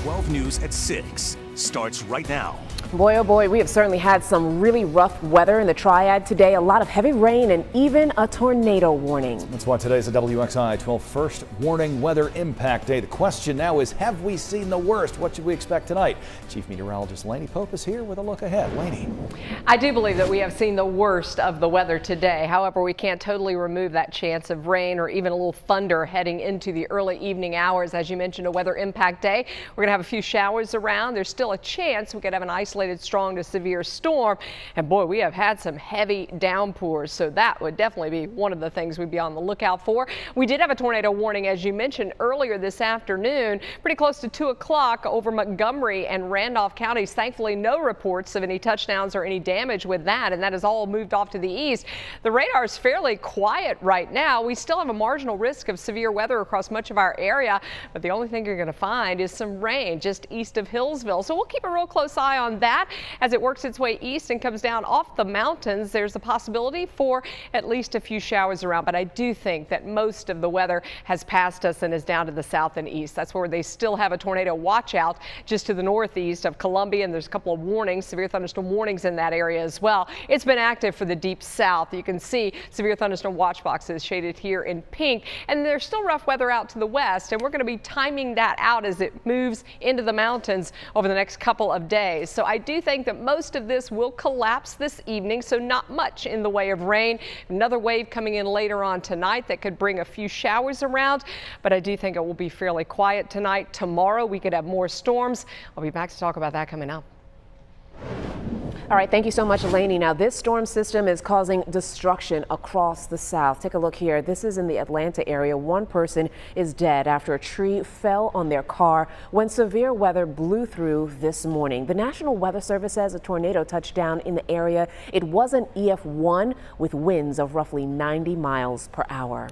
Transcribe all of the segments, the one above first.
12 News at 6 starts right now. Boy, oh boy, we have certainly had some really rough weather in the Triad today. A lot of heavy rain and even a tornado warning. That's why today's a WXII 12 first warning weather impact day. The question now is, have we seen the worst? What should we expect tonight? Chief Meteorologist Lainey Pope is here with a look ahead. Lainey. I do believe that we have seen the worst of the weather today. However, we can't totally remove that chance of rain or even a little thunder heading into the early evening hours. As you mentioned, a weather impact day. We're going to have a few showers around. There's still a chance we could have an isolated strong to severe storm. And boy, we have had some heavy downpours, so that would definitely be one of the things we'd be on the lookout for. We did have a tornado warning, as you mentioned, earlier this afternoon, pretty close to 2 o'clock over Montgomery and Randolph counties. Thankfully, no reports of any touchdowns or any damage with that, and that has all moved off to the east. The radar is fairly quiet right now. We still have a marginal risk of severe weather across much of our area, but the only thing you're going to find is some rain just east of Hillsville. So we'll keep a real close eye on that. As it works its way east and comes down off the mountains, there's a possibility for at least a few showers around, but I do think that most of the weather has passed us and is down to the south and east. That's where they still have a tornado watch out just to the northeast of Columbia, and there's a couple of warnings, severe thunderstorm warnings in that area as well. It's been active for the deep south. You can see severe thunderstorm watch boxes shaded here in pink, and there's still rough weather out to the west, and we're going to be timing that out as it moves into the mountains over the next couple of days. So I do think that most of this will collapse this evening, so not much in the way of rain. Another wave coming in later on tonight that could bring a few showers around, but I do think it will be fairly quiet tonight. Tomorrow we could have more storms. I'll be back to talk about that coming up. All right, thank you so much, Lainey. Now, this storm system is causing destruction across the south. Take a look here. This is in the Atlanta area. One person is dead after a tree fell on their car when severe weather blew through this morning. The National Weather Service says a tornado touched down in the area. It was an EF1 with winds of roughly 90 miles per hour.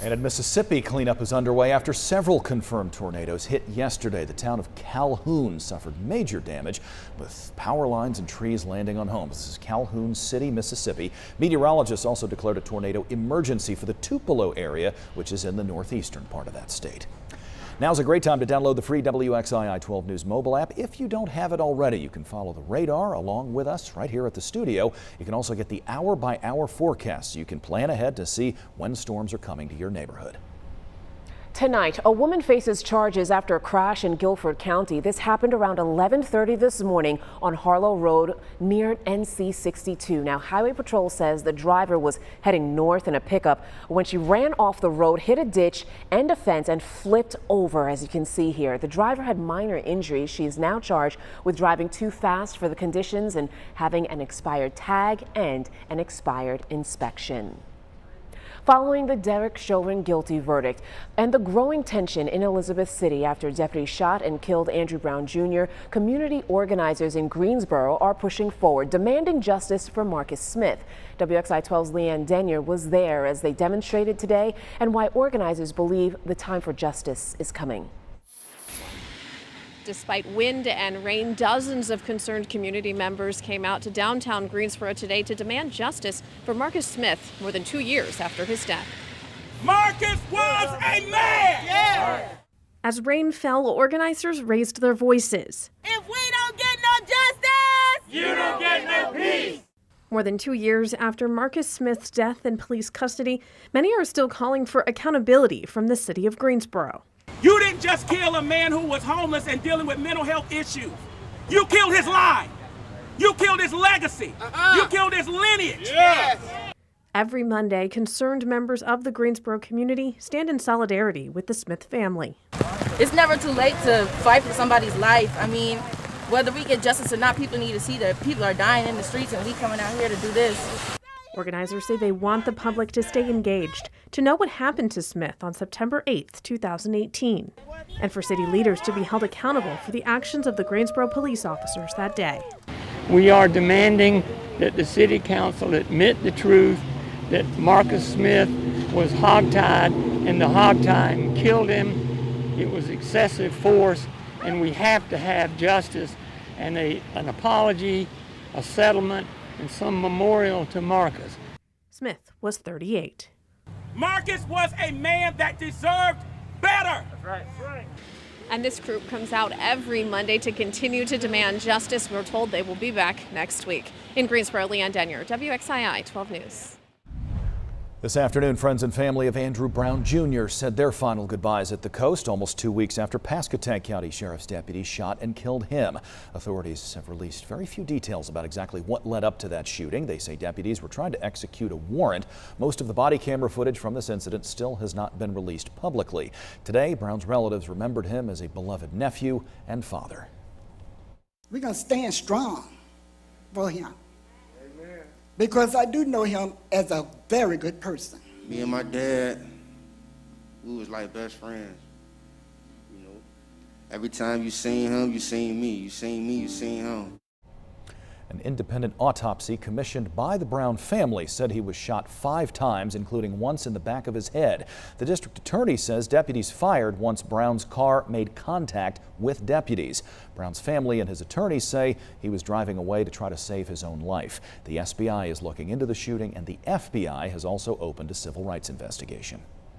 And in Mississippi, cleanup is underway after several confirmed tornadoes hit yesterday. The town of Calhoun suffered major damage with power lines and trees landing on homes. This is Calhoun City, Mississippi. Meteorologists also declared a tornado emergency for the Tupelo area, which is in the northeastern part of that state. Now's a great time to download the free WXII 12 News mobile app. If you don't have it already, you can follow the radar along with us right here at the studio. You can also get the hour-by-hour forecast so you can plan ahead to see when storms are coming to your neighborhood. Tonight, a woman faces charges after a crash in Guilford County. This happened around 11:30 this morning on Harlow Road near NC 62. Now, Highway Patrol says the driver was heading north in a pickup when she ran off the road, hit a ditch and a fence, and flipped over, as you can see here. The driver had minor injuries. She is now charged with driving too fast for the conditions and having an expired tag and an expired inspection. Following the Derek Chauvin guilty verdict and the growing tension in Elizabeth City after deputies shot and killed Andrew Brown Jr., community organizers in Greensboro are pushing forward, demanding justice for Marcus Smith. WXII 12's Leanne Denyer was there as they demonstrated today and why organizers believe the time for justice is coming. Despite wind and rain, dozens of concerned community members came out to downtown Greensboro today to demand justice for Marcus Smith more than 2 years after his death. Marcus was a man! Yeah. As rain fell, organizers raised their voices. If we don't get no justice, you don't get no peace. More than 2 years after Marcus Smith's death in police custody, many are still calling for accountability from the city of Greensboro. You didn't just kill a man who was homeless and dealing with mental health issues. You killed his line. You killed his legacy. You killed his lineage. Yes. Every Monday, concerned members of the Greensboro community stand in solidarity with the Smith family. It's never too late to fight for somebody's life. I mean, whether we get justice or not, people need to see that people are dying in the streets and we coming out here to do this. Organizers say they want the public to stay engaged, to know what happened to Smith on September 8th, 2018, and for city leaders to be held accountable for the actions of the Greensboro police officers that day. We are demanding that the city council admit the truth that Marcus Smith was hogtied and the hogtying killed him. It was excessive force, and we have to have justice and an apology, a settlement, and some memorial to Marcus. Smith was 38. Marcus was a man that deserved better. That's right. And this group comes out every Monday to continue to demand justice. We're told they will be back next week. In Greensboro, Leanne Denyer, WXII 12 News. This afternoon, friends and family of Andrew Brown Jr. said their final goodbyes at the coast almost 2 weeks after Pasquotank County Sheriff's deputies shot and killed him. Authorities have released very few details about exactly what led up to that shooting. They say deputies were trying to execute a warrant. Most of the body camera footage from this incident still has not been released publicly. Today, Brown's relatives remembered him as a beloved nephew and father. We're going to stand strong for him. Because I do know him as a very good person. Me and my dad, we was like best friends. You know, every time you seen him, you seen me. You seen me, you seen him. An independent autopsy commissioned by the Brown family said he was shot 5 times, including once in the back of his head. The district attorney says deputies fired once Brown's car made contact with deputies. Brown's family and his attorneys say he was driving away to try to save his own life. The SBI is looking into the shooting, and the FBI has also opened a civil rights investigation.